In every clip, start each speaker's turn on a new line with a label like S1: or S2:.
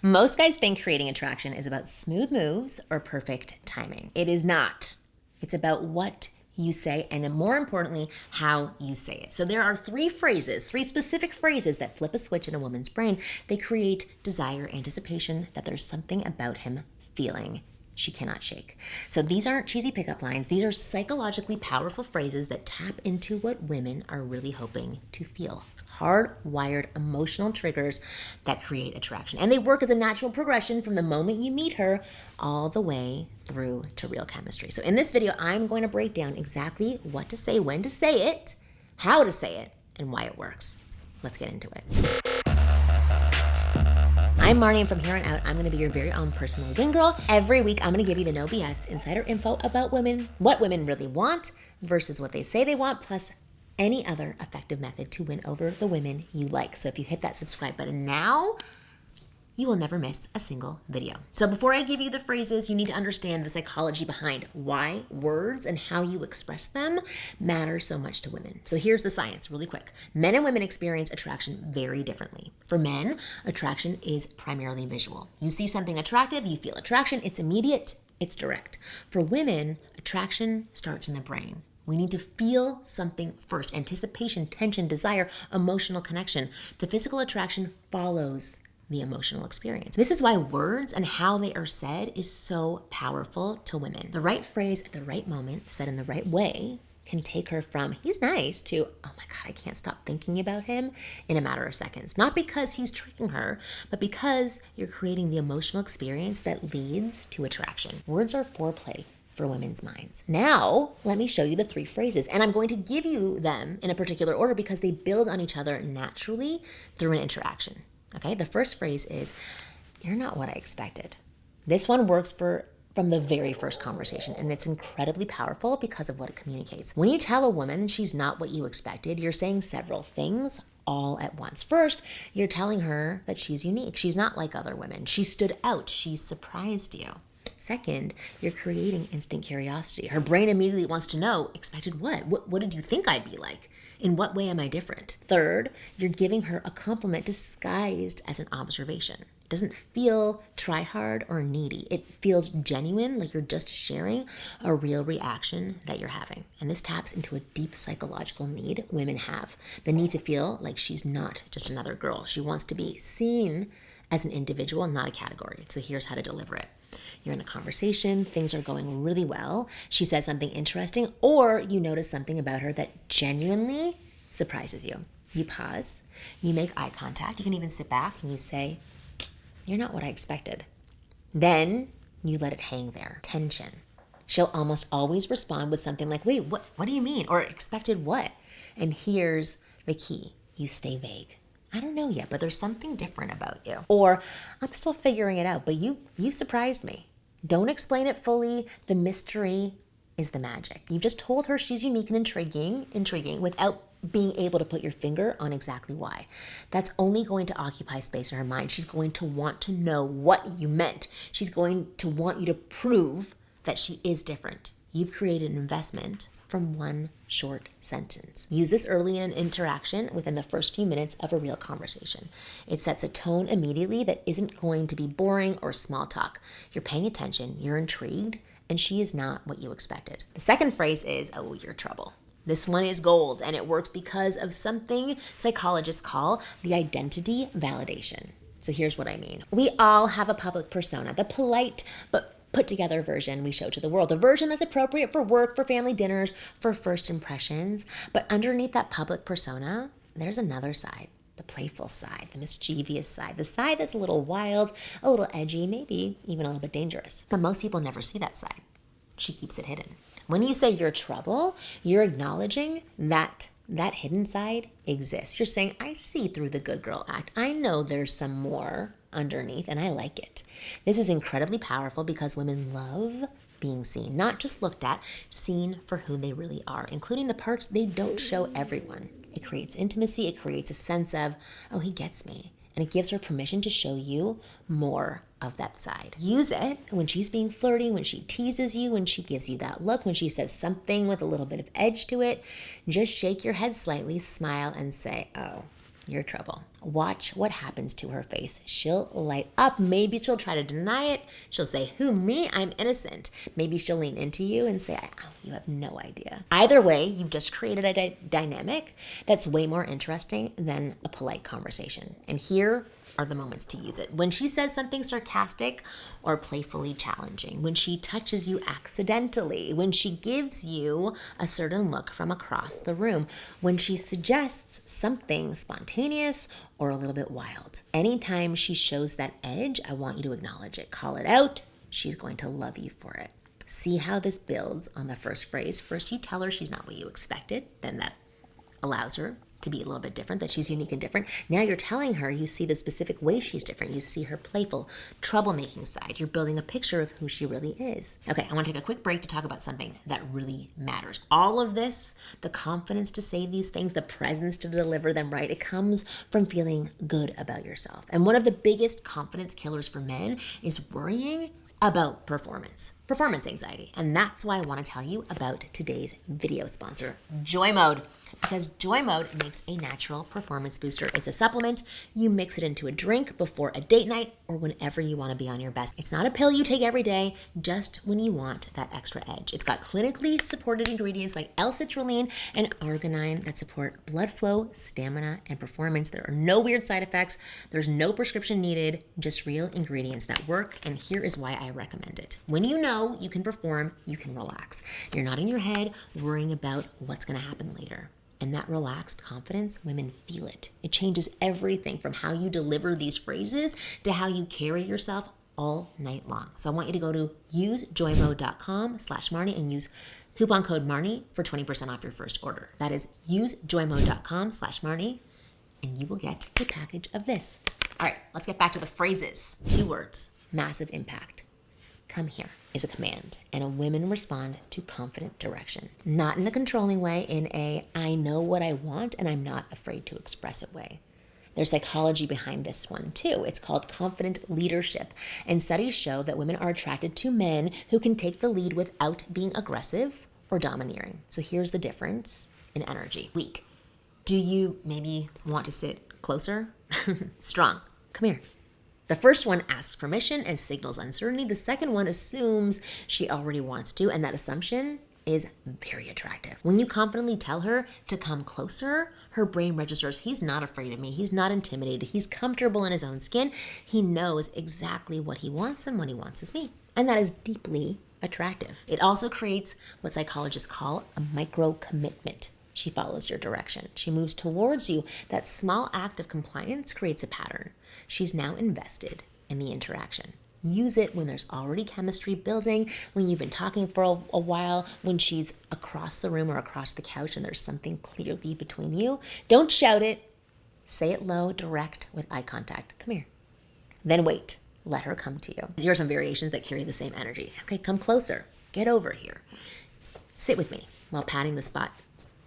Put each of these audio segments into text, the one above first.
S1: Most guys think creating attraction is about smooth moves or perfect timing. It is not. It's about what you say and more importantly, how you say it. So there are three specific phrases that flip a switch in a woman's brain. They create desire, anticipation that there's something about him feeling she cannot shake. So these aren't cheesy pickup lines. These are psychologically powerful phrases that tap into what women are really hoping to feel. Hardwired emotional triggers that create attraction. And they work as a natural progression from the moment you meet her all the way through to real chemistry. So in this video, I'm going to break down exactly what to say, when to say it, how to say it, and why it works. Let's get into it. I'm Marni, and from here on out, I'm going to be your very own personal win girl. Every week, I'm going to give you the no BS insider info about women, what women really want versus what they say they want, plus any other effective method to win over the women you like. So if you hit that subscribe button now, you will never miss a single video. So before I give you the phrases, you need to understand the psychology behind why words and how you express them matter so much to women. So here's the science really quick. Men and women experience attraction very differently. For men, attraction is primarily visual. You see something attractive, you feel attraction, it's immediate, it's direct. For women, attraction starts in the brain. We need to feel something first. Anticipation, tension, desire, emotional connection. The physical attraction follows the emotional experience. This is why words and how they are said is so powerful to women. The right phrase at the right moment, said in the right way, can take her from, he's nice, to, oh my God, I can't stop thinking about him in a matter of seconds. Not because he's tricking her, but because you're creating the emotional experience that leads to attraction. Words are foreplay for women's minds. Now, let me show you the three phrases, and I'm going to give you them in a particular order because they build on each other naturally through an interaction. Okay, the first phrase is, you're not what I expected. This one works from the very first conversation, and it's incredibly powerful because of what it communicates. When you tell a woman she's not what you expected, you're saying several things all at once. First, you're telling her that she's unique. She's not like other women. She stood out. She surprised you. Second, you're creating instant curiosity. Her brain immediately wants to know, expected what? What did you think I'd be like? In what way am I different? Third, you're giving her a compliment disguised as an observation. It doesn't feel try hard or needy. It feels genuine, like you're just sharing a real reaction that you're having. And this taps into a deep psychological need women have. The need to feel like she's not just another girl. She wants to be seen as an individual, not a category. So here's how to deliver it. You're in a conversation, things are going really well. She says something interesting, or you notice something about her that genuinely surprises you. You pause, you make eye contact. You can even sit back and you say, you're not what I expected. Then you let it hang there. Tension. She'll almost always respond with something like, wait, what do you mean? Or expected what? And here's the key. You stay vague. I don't know yet, but there's something different about you. Or I'm still figuring it out, but you surprised me. Don't explain it fully. The mystery is the magic. You've just told her she's unique and intriguing without being able to put your finger on exactly why. That's only going to occupy space in her mind. She's going to want to know what you meant. She's going to want you to prove that she is different. You've created an investment from one short sentence. Use this early in an interaction within the first few minutes of a real conversation. It sets a tone immediately that isn't going to be boring or small talk. You're paying attention, you're intrigued, and she is not what you expected. The second phrase is, oh, you're trouble. This one is gold, and it works because of something psychologists call the identity validation. So here's what I mean. We all have a public persona, the polite but put together version we show to the world, the version that's appropriate for work, for family dinners, for first impressions. But underneath that public persona, there's another side, the playful side, the mischievous side, the side that's a little wild, a little edgy, maybe even a little bit dangerous. But most people never see that side. She keeps it hidden. When you say you're trouble, you're acknowledging that hidden side exists. You're saying, I see through the good girl act. I know there's some more underneath, and I like it. This is incredibly powerful because women love being seen, not just looked at, seen for who they really are, including the parts they don't show everyone. It creates intimacy. It creates a sense of, oh, he gets me. And it gives her permission to show you more of that side. Use it when she's being flirty, when she teases you, when she gives you that look, when she says something with a little bit of edge to it. Just shake your head slightly, smile, and say, oh, you're trouble. Watch what happens to her face. She'll light up. Maybe she'll try to deny it. She'll say, who, me? I'm innocent. Maybe she'll lean into you and say, oh, you have no idea. Either way, you've just created a dynamic that's way more interesting than a polite conversation. And here are the moments to use it. When she says something sarcastic or playfully challenging, when she touches you accidentally, when she gives you a certain look from across the room, when she suggests something spontaneous or a little bit wild. Anytime she shows that edge, I want you to acknowledge it. Call it out. She's going to love you for it. See how this builds on the first phrase. First, you tell her she's not what you expected. Then that allows her to be a little bit different, that she's unique and different. Now you're telling her you see the specific way she's different. You see her playful, troublemaking side. You're building a picture of who she really is. Okay, I want to take a quick break to talk about something that really matters. All of this, the confidence to say these things, the presence to deliver them right, it comes from feeling good about yourself. And one of the biggest confidence killers for men is worrying about performance anxiety. And that's why I want to tell you about today's video sponsor, Joy Mode. Because Joy Mode makes a natural performance booster. It's a supplement. You mix it into a drink before a date night or whenever you want to be on your best. It's not a pill you take every day, just when you want that extra edge. It's got clinically supported ingredients like L-citrulline and arginine that support blood flow, stamina, and performance. There are no weird side effects. There's no prescription needed, just real ingredients that work. And here is why I recommend it. When you know you can perform, you can relax. You're not in your head worrying about what's going to happen later. And that relaxed confidence, women feel it. It changes everything from how you deliver these phrases to how you carry yourself all night long. So I want you to go to usejoymode.com/Marni and use coupon code Marni for 20% off your first order. That is usejoymode.com/Marni and you will get a package of this. All right, let's get back to the phrases. 2 words, massive impact. Come here is a command, and women respond to confident direction. Not in a controlling way, in a I know what I want and I'm not afraid to express it way. There's psychology behind this one too. It's called confident leadership. And studies show that women are attracted to men who can take the lead without being aggressive or domineering. So here's the difference in energy. Weak. Do you maybe want to sit closer? Strong. Come here. The first one asks permission and signals uncertainty. The second one assumes she already wants to, and that assumption is very attractive. When you confidently tell her to come closer, her brain registers, he's not afraid of me, he's not intimidated, he's comfortable in his own skin, he knows exactly what he wants, and what he wants is me. And that is deeply attractive. It also creates what psychologists call a micro commitment. She follows your direction. She moves towards you. That small act of compliance creates a pattern. She's now invested in the interaction. Use it when there's already chemistry building, when you've been talking for a while, when she's across the room or across the couch and there's something clearly between you. Don't shout it. Say it low, direct, with eye contact. Come here. Then wait. Let her come to you. Here are some variations that carry the same energy. Okay, come closer. Get over here. Sit with me while patting the spot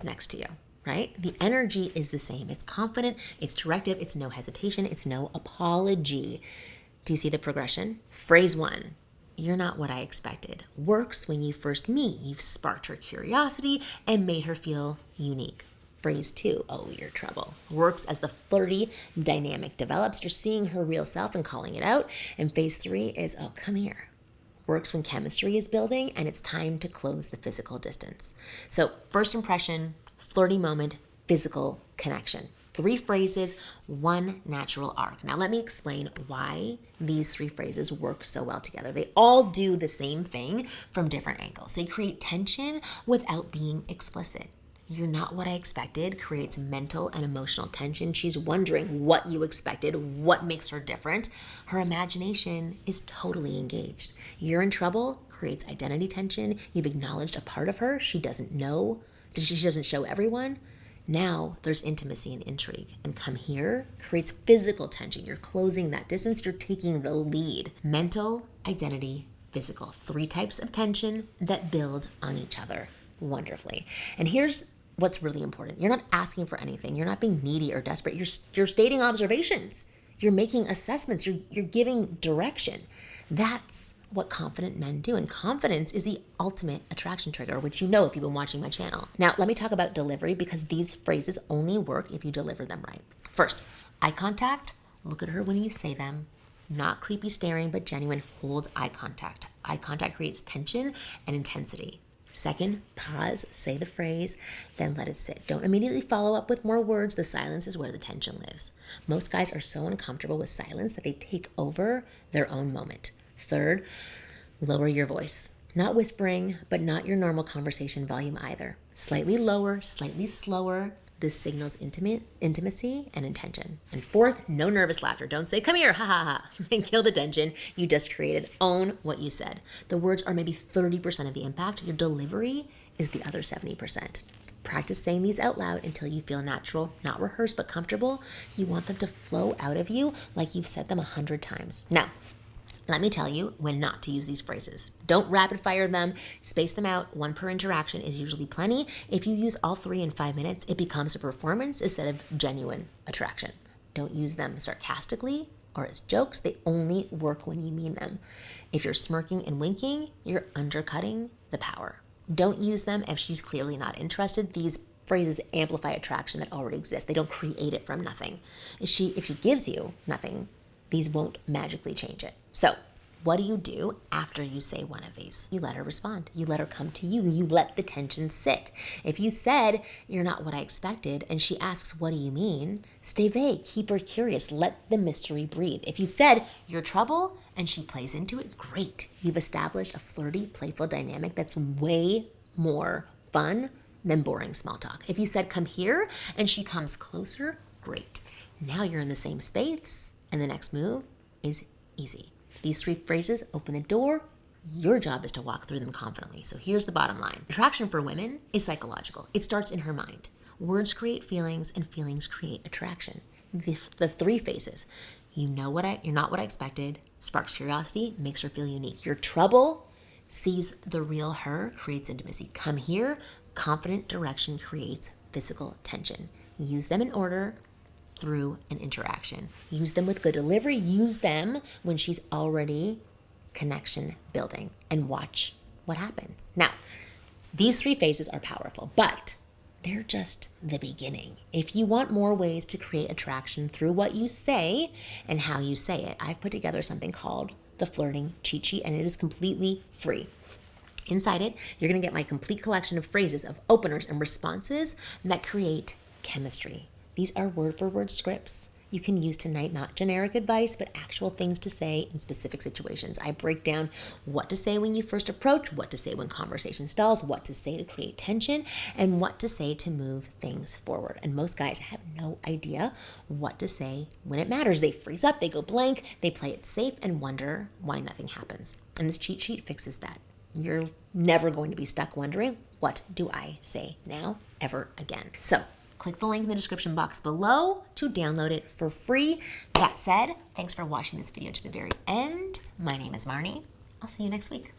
S1: next to you, right? The energy is the same. It's confident, it's directive, it's no hesitation, it's no apology. Do you see the progression? Phrase 1, you're not what I expected. Works when you first meet. You've sparked her curiosity and made her feel unique. Phrase 2, oh, you're trouble. Works as the flirty dynamic develops. You're seeing her real self and calling it out. And phase 3 is, oh, come here. Works when chemistry is building and it's time to close the physical distance. So first impression, flirty moment, physical connection. 3 phrases, 1 natural arc. Now let me explain why these 3 phrases work so well together. They all do the same thing from different angles. They create tension without being explicit. You're not what I expected creates mental and emotional tension. She's wondering what you expected, what makes her different. Her imagination is totally engaged. You're in trouble creates identity tension. You've acknowledged a part of her she doesn't know, she doesn't show everyone. Now there's intimacy and intrigue. And come here creates physical tension. You're closing that distance. You're taking the lead. Mental, identity, physical. 3 types of tension that build on each other wonderfully. And here's what's really important. You're not asking for anything. You're not being needy or desperate. You're stating observations. You're making assessments. You're giving direction. That's what confident men do. And confidence is the ultimate attraction trigger, which you know if you've been watching my channel. Now, let me talk about delivery because these phrases only work if you deliver them right. First, eye contact. Look at her when you say them. Not creepy staring, but genuine. Hold eye contact. Eye contact creates tension and intensity. Second, pause, say the phrase, then let it sit. Don't immediately follow up with more words. The silence is where the tension lives. Most guys are so uncomfortable with silence that they take over their own moment. Third, lower your voice. Not whispering, but not your normal conversation volume either. Slightly lower, slightly slower. This signals intimacy and intention. And fourth, no nervous laughter. Don't say, come here, ha ha ha, and kill the tension you just created. Own what you said. The words are maybe 30% of the impact. Your delivery is the other 70%. Practice saying these out loud until you feel natural, not rehearsed, but comfortable. You want them to flow out of you like you've said them 100 times. Now, let me tell you when not to use these phrases. Don't rapid fire them, space them out. One per interaction is usually plenty. If you use all three in 5 minutes, it becomes a performance instead of genuine attraction. Don't use them sarcastically or as jokes. They only work when you mean them. If you're smirking and winking, you're undercutting the power. Don't use them if she's clearly not interested. These phrases amplify attraction that already exists. They don't create it from nothing. If she gives you nothing, these won't magically change it. So what do you do after you say one of these? You let her respond. You let her come to you. You let the tension sit. If you said, you're not what I expected, and she asks, what do you mean? Stay vague. Keep her curious. Let the mystery breathe. If you said, you're trouble, and she plays into it, great. You've established a flirty, playful dynamic that's way more fun than boring small talk. If you said, come here, and she comes closer, great. Now you're in the same space, and the next move is easy. These three phrases open the door. Your job is to walk through them confidently. So here's the bottom line. Attraction for women is psychological. It starts in her mind. Words create feelings, and feelings create attraction. The three phases. You're not what I expected. Sparks curiosity, makes her feel unique. Your trouble sees the real her, creates intimacy. Come here, confident direction creates physical tension. Use them in order through an interaction. Use them with good delivery. Use them when she's already connection building, and watch what happens. Now, these three phases are powerful, but they're just the beginning. If you want more ways to create attraction through what you say and how you say it, I've put together something called the Flirting Cheat Sheet, and it is completely free. Inside it, you're going to get my complete collection of phrases, of openers and responses that create chemistry. These are word-for-word scripts you can use tonight, not generic advice, but actual things to say in specific situations. I break down what to say when you first approach, what to say when conversation stalls, what to say to create tension, and what to say to move things forward. And most guys have no idea what to say when it matters. They freeze up, they go blank, they play it safe, and wonder why nothing happens. And this cheat sheet fixes that. You're never going to be stuck wondering, what do I say now, ever again? So, click the link in the description box below to download it for free. That said, thanks for watching this video to the very end. My name is Marni. I'll see you next week.